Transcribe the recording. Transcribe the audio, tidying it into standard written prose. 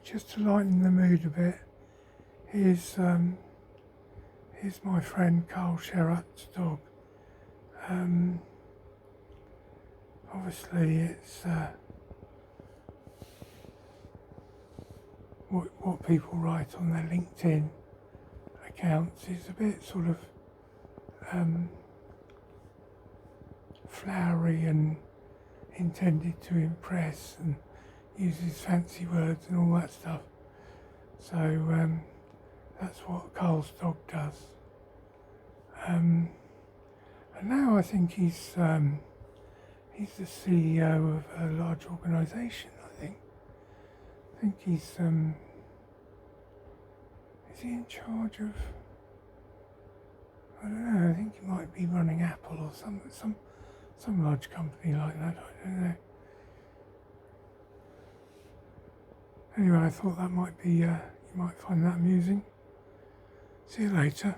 Just to lighten the mood a bit, here's my friend Carl Sherratts' dog. Obviously it's what people write on their LinkedIn accounts is a bit sort of flowery and intended to impress and uses fancy words and all that stuff. So that's what Carl's dog does. And now I think he's the CEO of a large organisation. I think he's is he in charge of? I don't know. I think he might be running Apple or some large company like that. I don't know. Anyway, I thought that might be, you might find that amusing. See you later.